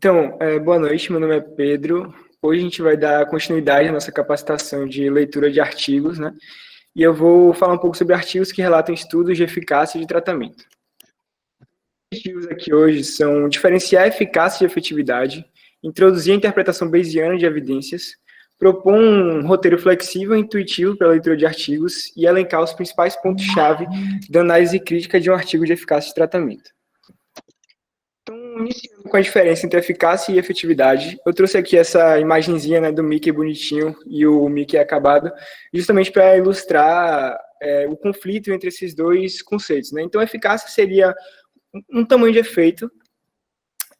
Então, boa noite, meu nome é Pedro. Hoje a gente vai dar continuidade à nossa capacitação de leitura de artigos, né? E eu vou falar um pouco sobre artigos que relatam estudos de eficácia de tratamento. Os objetivos aqui hoje são diferenciar a eficácia e efetividade, introduzir a interpretação bayesiana de evidências, propor um roteiro flexível e intuitivo para a leitura de artigos e elencar os principais pontos-chave da análise crítica de um artigo de eficácia de tratamento. Então, iniciando com a diferença entre eficácia e efetividade, eu trouxe aqui essa imagenzinha, né, do Mickey bonitinho e o Mickey acabado, justamente para ilustrar o conflito entre esses dois conceitos, né? Então, a eficácia seria um tamanho de efeito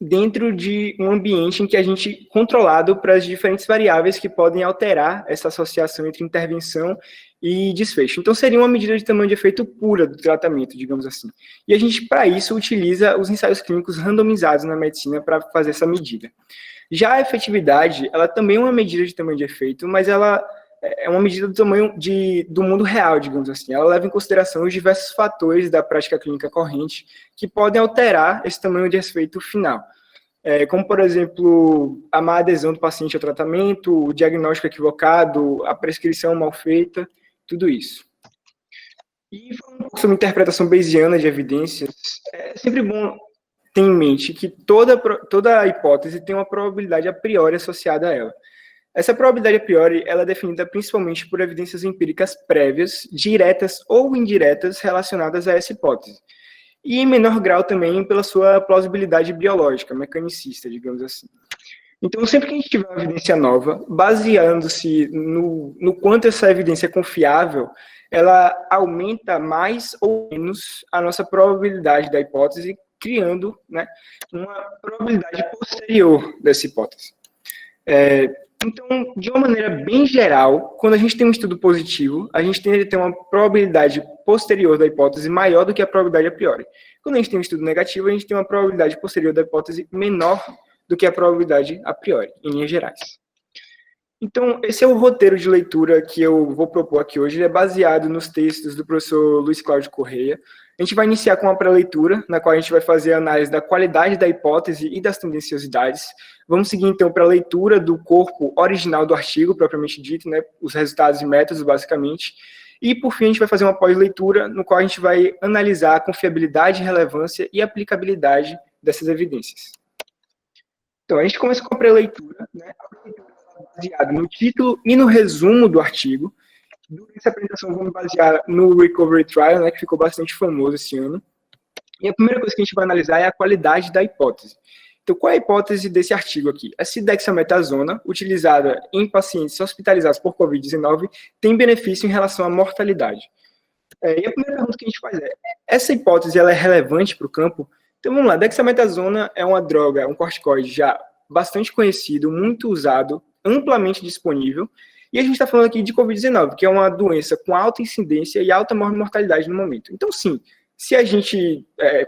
dentro de um ambiente em que a gente controlado para as diferentes variáveis que podem alterar essa associação entre intervenção e desfecho. Então, seria uma medida de tamanho de efeito pura do tratamento, digamos assim. E a gente, para isso, utiliza os ensaios clínicos randomizados na medicina para fazer essa medida. Já a efetividade, ela também é uma medida de tamanho de efeito, mas ela é uma medida do tamanho do mundo real, digamos assim. Ela leva em consideração os diversos fatores da prática clínica corrente que podem alterar esse tamanho de efeito final. Como, por exemplo, a má adesão do paciente ao tratamento, o diagnóstico equivocado, a prescrição mal feita, tudo isso. E falando um pouco sobre interpretação bayesiana de evidências, é sempre bom ter em mente que toda hipótese tem uma probabilidade a priori associada a ela. Essa probabilidade a priori ela é definida principalmente por evidências empíricas prévias, diretas ou indiretas, relacionadas a essa hipótese. E em menor grau também pela sua plausibilidade biológica, mecanicista, digamos assim. Então, sempre que a gente tiver uma evidência nova, baseando-se no quanto essa evidência é confiável, ela aumenta mais ou menos a nossa probabilidade da hipótese, criando, né, uma probabilidade posterior dessa hipótese. Então, de uma maneira bem geral, quando a gente tem um estudo positivo, a gente tende a ter uma probabilidade posterior da hipótese maior do que a probabilidade a priori. Quando a gente tem um estudo negativo, a gente tem uma probabilidade posterior da hipótese menor do que a probabilidade a priori, em linhas gerais. Então, esse é o roteiro de leitura que eu vou propor aqui hoje. Ele é baseado nos textos do professor Luiz Cláudio Correia. A gente vai iniciar com uma pré-leitura, na qual a gente vai fazer a análise da qualidade da hipótese e das tendenciosidades. Vamos seguir, então, para a leitura do corpo original do artigo, propriamente dito, né, os resultados e métodos, basicamente. E, por fim, a gente vai fazer uma pós-leitura, no qual a gente vai analisar a confiabilidade, relevância e aplicabilidade dessas evidências. Então, a gente começa com a pré-leitura, né, baseado no título e no resumo do artigo. Durante essa apresentação, vamos basear no Recovery Trial, né, que ficou bastante famoso esse ano. E a primeira coisa que a gente vai analisar é a qualidade da hipótese. Então, qual é a hipótese desse artigo aqui? Essa dexametasona, utilizada em pacientes hospitalizados por Covid-19, tem benefício em relação à mortalidade. E a primeira pergunta que a gente faz é, essa hipótese ela é relevante para o campo? Então, vamos lá, dexametasona é uma droga, um corticoide já bastante conhecido, muito usado, amplamente disponível, e a gente está falando aqui de Covid-19, que é uma doença com alta incidência e alta mortalidade no momento. Então, sim, se a gente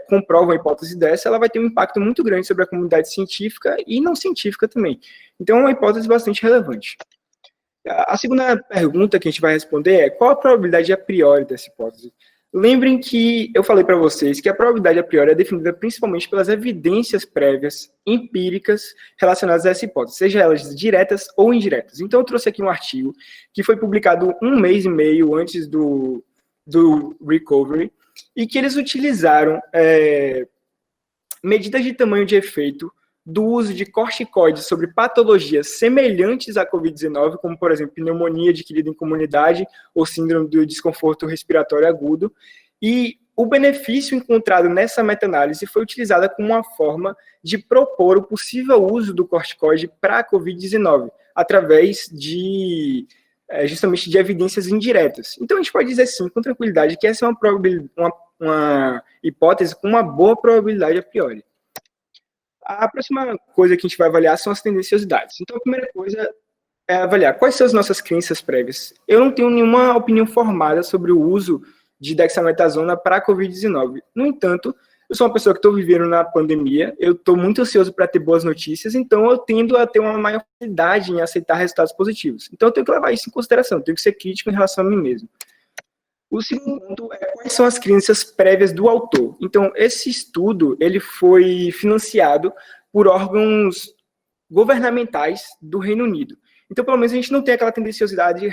comprova uma hipótese dessa, ela vai ter um impacto muito grande sobre a comunidade científica e não científica também. Então, é uma hipótese bastante relevante. A segunda pergunta que a gente vai responder é qual a probabilidade a priori dessa hipótese? Lembrem que eu falei para vocês que a probabilidade a priori é definida principalmente pelas evidências prévias, empíricas, relacionadas a essa hipótese, seja elas diretas ou indiretas. Então, eu trouxe aqui um artigo que foi publicado 1 mês e meio antes do Recovery, e que eles utilizaram medidas de tamanho de efeito do uso de corticoides sobre patologias semelhantes à Covid-19, como, por exemplo, pneumonia adquirida em comunidade ou síndrome do desconforto respiratório agudo, e o benefício encontrado nessa meta-análise foi utilizada como uma forma de propor o possível uso do corticoide para a Covid-19, através de justamente de evidências indiretas. Então, a gente pode dizer, sim, com tranquilidade, que essa é uma hipótese com uma boa probabilidade a priori. A próxima coisa que a gente vai avaliar são as tendenciosidades. Então, a primeira coisa é avaliar quais são as nossas crenças prévias. Eu não tenho nenhuma opinião formada sobre o uso de dexametasona para a Covid-19. No entanto, eu sou uma pessoa que estou vivendo na pandemia, eu estou muito ansioso para ter boas notícias, então eu tendo a ter uma maior facilidade em aceitar resultados positivos. Então, eu tenho que levar isso em consideração, eu tenho que ser crítico em relação a mim mesmo. O segundo ponto é quais são as crenças prévias do autor. Então, esse estudo ele foi financiado por órgãos governamentais do Reino Unido. Então, pelo menos, a gente não tem aquela tendenciosidade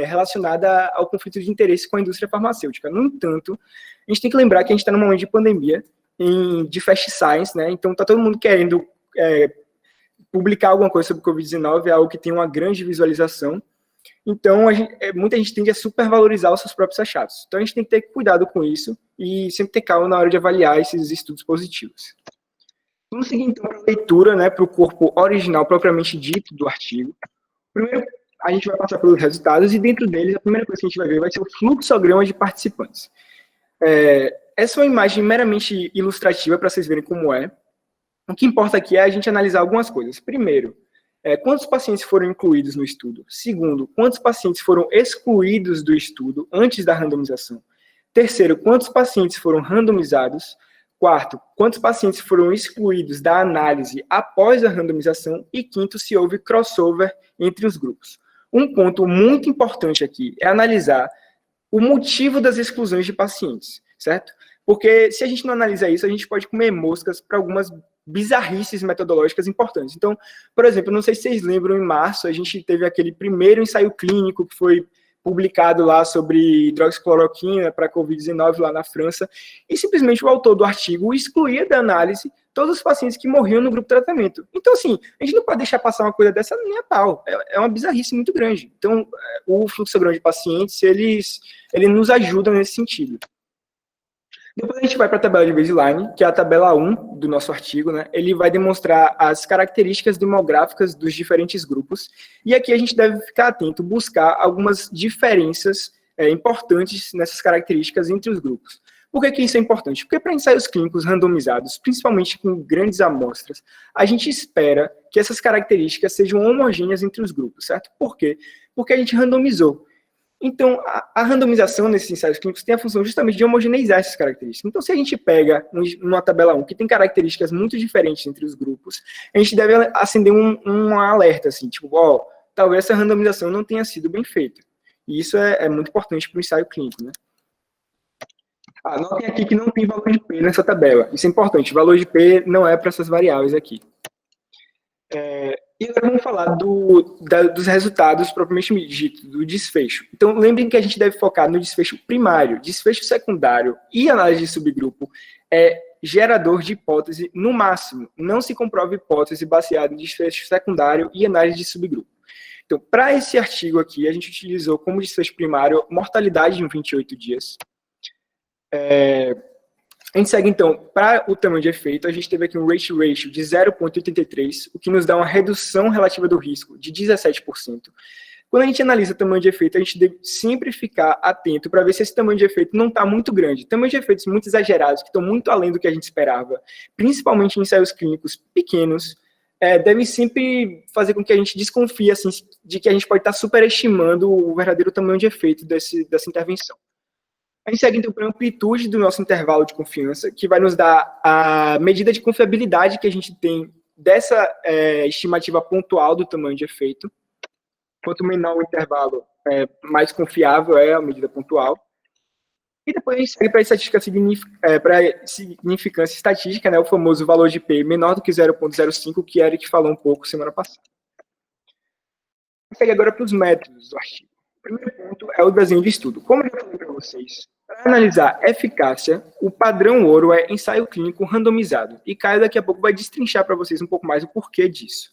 relacionada ao conflito de interesse com a indústria farmacêutica. No entanto, a gente tem que lembrar que a gente está num momento de pandemia, de fast science, né? Então, está todo mundo querendo publicar alguma coisa sobre o Covid-19, é algo que tem uma grande visualização. Então, muita gente tende a supervalorizar os seus próprios achados. Então, a gente tem que ter cuidado com isso e sempre ter calma na hora de avaliar esses estudos positivos. Vamos seguir, então, para a leitura, né, para o corpo original propriamente dito do artigo. Primeiro, a gente vai passar pelos resultados e, dentro deles, a primeira coisa que a gente vai ver vai ser o fluxograma de participantes. Essa é uma imagem meramente ilustrativa para vocês verem como é. O que importa aqui é a gente analisar algumas coisas. Primeiro, quantos pacientes foram incluídos no estudo? Segundo, quantos pacientes foram excluídos do estudo antes da randomização? Terceiro, quantos pacientes foram randomizados? Quarto, quantos pacientes foram excluídos da análise após a randomização? E quinto, se houve crossover entre os grupos. Um ponto muito importante aqui é analisar o motivo das exclusões de pacientes, certo? Porque se a gente não analisa isso, a gente pode comer moscas para algumas bizarrices metodológicas importantes. Então, por exemplo, não sei se vocês lembram, em março, a gente teve aquele primeiro ensaio clínico que foi publicado lá sobre hidroxicloroquina para Covid-19 lá na França, e simplesmente o autor do artigo excluía da análise todos os pacientes que morriam no grupo de tratamento. Então, assim, a gente não pode deixar passar uma coisa dessa nem a pau. É uma bizarrice muito grande. Então, o fluxograma de pacientes, ele nos ajuda nesse sentido. Depois a gente vai para a tabela de baseline, que é a tabela 1 do nosso artigo, né? Ele vai demonstrar as características demográficas dos diferentes grupos, e aqui a gente deve ficar atento, buscar algumas diferenças importantes nessas características entre os grupos. Por que isso é importante? Porque para ensaios clínicos randomizados, principalmente com grandes amostras, a gente espera que essas características sejam homogêneas entre os grupos, certo? Por quê? Porque a gente randomizou. Então, a randomização nesses ensaios clínicos tem a função justamente de homogeneizar essas características. Então, se a gente pega uma tabela 1 que tem características muito diferentes entre os grupos, a gente deve acender um alerta, assim, tipo, talvez essa randomização não tenha sido bem feita. E isso é muito importante para o ensaio clínico, né? Notem aqui que não tem valor de P nessa tabela. Isso é importante, o valor de P não é para essas variáveis aqui. E agora vamos falar dos resultados propriamente dito, do desfecho. Então, lembrem que a gente deve focar no desfecho primário. Desfecho secundário e análise de subgrupo é gerador de hipótese no máximo. Não se comprova hipótese baseada em desfecho secundário e análise de subgrupo. Então, para esse artigo aqui, a gente utilizou como desfecho primário mortalidade em 28 dias. A gente segue, então, para o tamanho de efeito, a gente teve aqui um ratio de 0,83, o que nos dá uma redução relativa do risco de 17%. Quando a gente analisa o tamanho de efeito, a gente deve sempre ficar atento para ver se esse tamanho de efeito não está muito grande. Tamanhos de efeitos muito exagerados, que estão muito além do que a gente esperava, principalmente em ensaios clínicos pequenos, devem sempre fazer com que a gente desconfie assim, de que a gente pode estar superestimando o verdadeiro tamanho de efeito dessa intervenção. A gente segue, então, para a amplitude do nosso intervalo de confiança, que vai nos dar a medida de confiabilidade que a gente tem dessa estimativa pontual do tamanho de efeito. Quanto menor o intervalo, mais confiável é a medida pontual. E depois a gente segue para a estatística para significância estatística, né, o famoso valor de P menor do que 0,05, que Eric falou um pouco semana passada. A gente segue agora para os métodos do artigo. O primeiro ponto é o desenho de estudo. Como eu já falei para vocês, para analisar eficácia, o padrão ouro é ensaio clínico randomizado. E Caio daqui a pouco vai destrinchar para vocês um pouco mais o porquê disso.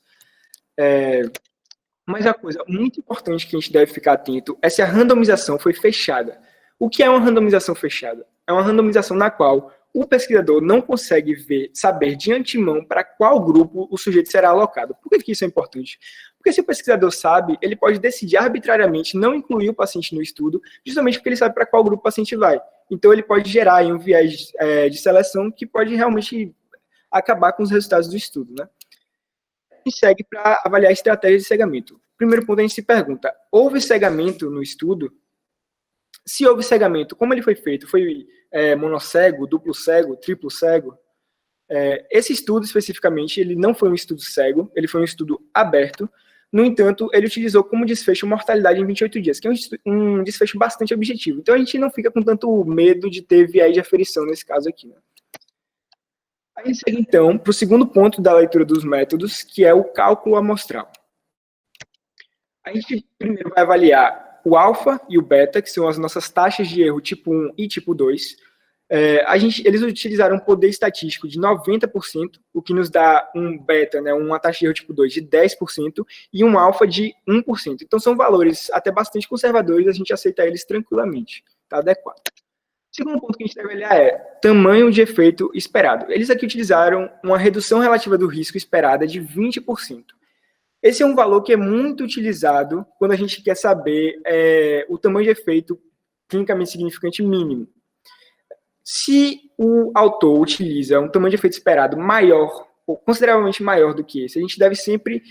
Mas a coisa muito importante que a gente deve ficar atento é se a randomização foi fechada. O que é uma randomização fechada? É uma randomização na qual o pesquisador não consegue saber de antemão para qual grupo o sujeito será alocado. Por que isso é importante? Porque se o pesquisador sabe, ele pode decidir arbitrariamente não incluir o paciente no estudo, justamente porque ele sabe para qual grupo o paciente vai. Então, ele pode gerar aí um viés de seleção que pode realmente acabar com os resultados do estudo, né? A gente segue para avaliar a estratégia de cegamento. Primeiro ponto, a gente se pergunta, houve cegamento no estudo? Se houve cegamento, como ele foi feito? Foi monocego, duplo cego, triplo cego? Esse estudo, especificamente, ele não foi um estudo cego, ele foi um estudo aberto. No entanto, ele utilizou como desfecho mortalidade em 28 dias, que é um desfecho bastante objetivo. Então, a gente não fica com tanto medo de ter viés de aferição nesse caso aqui, né? A gente segue, então, para o segundo ponto da leitura dos métodos, que é o cálculo amostral. A gente primeiro vai avaliar o alfa e o beta, que são as nossas taxas de erro tipo 1 e tipo 2. Eles utilizaram um poder estatístico de 90%, o que nos dá um beta, né, uma taxa de erro tipo 2 de 10% e um alfa de 1%. Então, são valores até bastante conservadores, a gente aceita eles tranquilamente, está adequado. O segundo ponto que a gente deve avaliar é tamanho de efeito esperado. Eles aqui utilizaram uma redução relativa do risco esperada de 20%. Esse é um valor que é muito utilizado quando a gente quer saber o tamanho de efeito clinicamente significante mínimo. Se o autor utiliza um tamanho de efeito esperado maior, ou consideravelmente maior do que esse, a gente deve sempre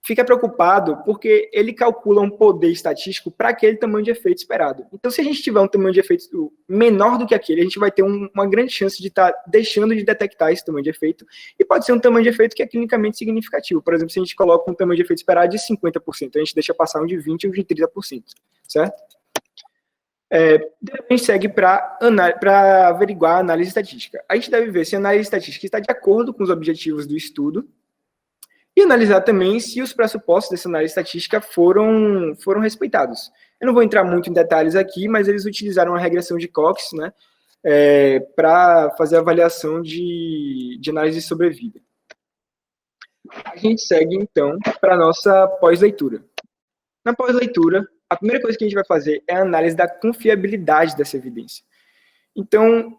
ficar preocupado, porque ele calcula um poder estatístico para aquele tamanho de efeito esperado. Então, se a gente tiver um tamanho de efeito menor do que aquele, a gente vai ter uma grande chance de estar deixando de detectar esse tamanho de efeito, e pode ser um tamanho de efeito que é clinicamente significativo. Por exemplo, se a gente coloca um tamanho de efeito esperado de 50%, a gente deixa passar um de 20% e um de 30%, certo? Depois a gente segue para averiguar a análise estatística. A gente deve ver se a análise estatística está de acordo com os objetivos do estudo e analisar também se os pressupostos dessa análise estatística foram respeitados. Eu não vou entrar muito em detalhes aqui, mas eles utilizaram a regressão de Cox, né, para fazer a avaliação de análise de sobrevida. A gente segue, então, para a nossa pós-leitura. Na pós-leitura, a primeira coisa que a gente vai fazer é a análise da confiabilidade dessa evidência. Então,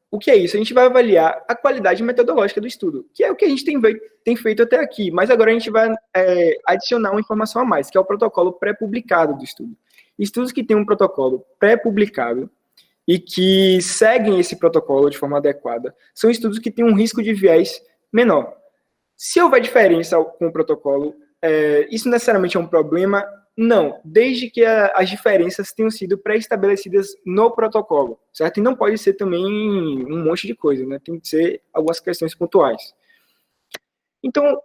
o que é isso? A gente vai avaliar a qualidade metodológica do estudo, que é o que a gente tem feito até aqui, mas agora a gente vai adicionar uma informação a mais, que é o protocolo pré-publicado do estudo. Estudos que têm um protocolo pré-publicado e que seguem esse protocolo de forma adequada são estudos que têm um risco de viés menor. Se houver diferença com o protocolo, isso necessariamente é um problema? Não, desde que as diferenças tenham sido pré-estabelecidas no protocolo, certo? E não pode ser também um monte de coisa, né? Tem que ser algumas questões pontuais. Então,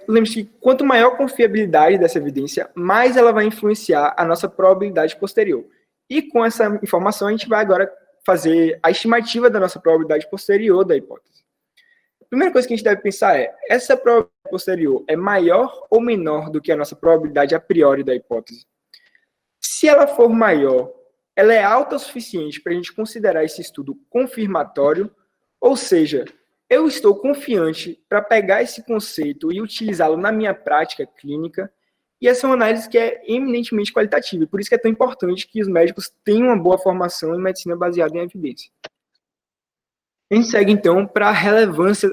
lembre-se que quanto maior a confiabilidade dessa evidência, mais ela vai influenciar a nossa probabilidade posterior. E com essa informação, a gente vai agora fazer a estimativa da nossa probabilidade posterior da hipótese. A primeira coisa que a gente deve pensar essa probabilidade posterior é maior ou menor do que a nossa probabilidade a priori da hipótese? Se ela for maior, ela é alta o suficiente para a gente considerar esse estudo confirmatório, ou seja, eu estou confiante para pegar esse conceito e utilizá-lo na minha prática clínica, e essa é uma análise que é eminentemente qualitativa, e por isso que é tão importante que os médicos tenham uma boa formação em medicina baseada em evidência. A gente segue, então, para a relevância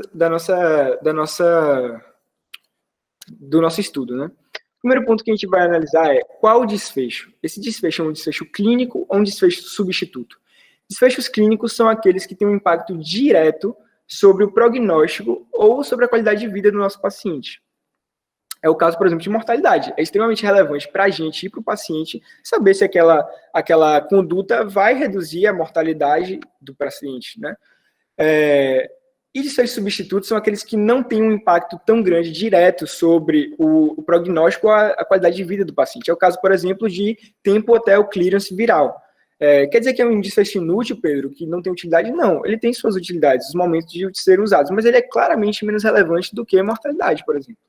do nosso estudo, né? O primeiro ponto que a gente vai analisar é qual o desfecho. Esse desfecho é um desfecho clínico ou um desfecho substituto? Desfechos clínicos são aqueles que têm um impacto direto sobre o prognóstico ou sobre a qualidade de vida do nosso paciente. É o caso, por exemplo, de mortalidade. É extremamente relevante para a gente e para o paciente saber se aquela conduta vai reduzir a mortalidade do paciente, né? E desfechos substitutos são aqueles que não têm um impacto tão grande direto sobre o prognóstico ou a qualidade de vida do paciente. É o caso, por exemplo, de tempo até o clearance viral. Quer dizer que é um desfecho inútil, Pedro, que não tem utilidade? Não, ele tem suas utilidades, os momentos de serem usados, mas ele é claramente menos relevante do que a mortalidade, por exemplo.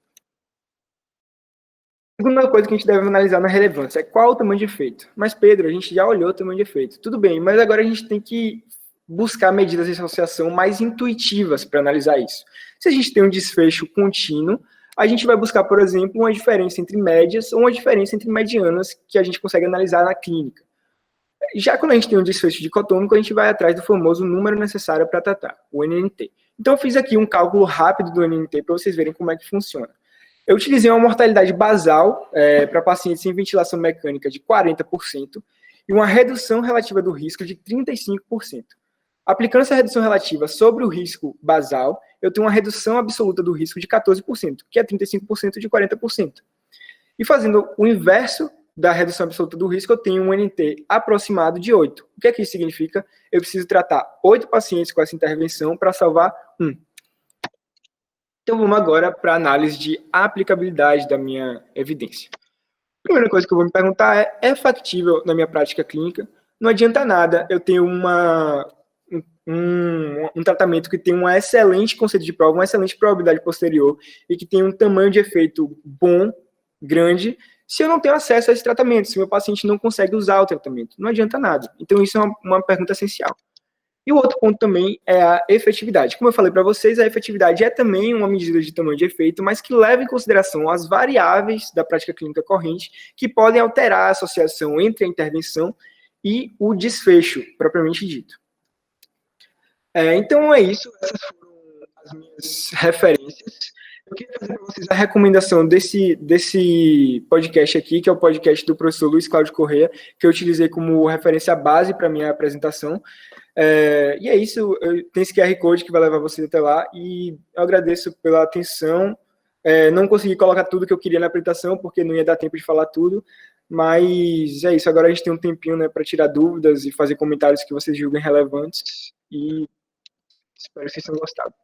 A segunda coisa que a gente deve analisar na relevância é qual o tamanho de efeito. Mas, Pedro, a gente já olhou o tamanho de efeito. Tudo bem, mas agora a gente tem que buscar medidas de associação mais intuitivas para analisar isso. Se a gente tem um desfecho contínuo, a gente vai buscar, por exemplo, uma diferença entre médias ou uma diferença entre medianas que a gente consegue analisar na clínica. Já quando a gente tem um desfecho dicotômico, a gente vai atrás do famoso número necessário para tratar, o NNT. Então, eu fiz aqui um cálculo rápido do NNT para vocês verem como é que funciona. Eu utilizei uma mortalidade basal para pacientes sem ventilação mecânica de 40% e uma redução relativa do risco de 35%. Aplicando essa redução relativa sobre o risco basal, eu tenho uma redução absoluta do risco de 14%, que é 35% de 40%. E fazendo o inverso da redução absoluta do risco, eu tenho um NT aproximado de 8. O que é que isso significa? Eu preciso tratar 8 pacientes com essa intervenção para salvar 1. Então vamos agora para a análise de aplicabilidade da minha evidência. A primeira coisa que eu vou me perguntar é factível na minha prática clínica? Não adianta nada eu ter uma um tratamento que tem um excelente conceito de prova, uma excelente probabilidade posterior e que tem um tamanho de efeito bom, grande, se eu não tenho acesso a esse tratamento, se meu paciente não consegue usar o tratamento? Não adianta nada. Então, isso é uma pergunta essencial. E o outro ponto também é a efetividade. Como eu falei para vocês, a efetividade é também uma medida de tamanho de efeito, mas que leva em consideração as variáveis da prática clínica corrente que podem alterar a associação entre a intervenção e o desfecho, propriamente dito. Então é isso, essas foram as minhas referências. Eu queria fazer para vocês a recomendação desse podcast aqui, que é o podcast do professor Luiz Cláudio Corrêa, que eu utilizei como referência base para a minha apresentação. E é isso, tem esse QR Code que vai levar vocês até lá, e eu agradeço pela atenção. Não consegui colocar tudo que eu queria na apresentação, porque não ia dar tempo de falar tudo, mas é isso, agora a gente tem um tempinho, né, para tirar dúvidas e fazer comentários que vocês julguem relevantes, e espero que vocês tenham gostado.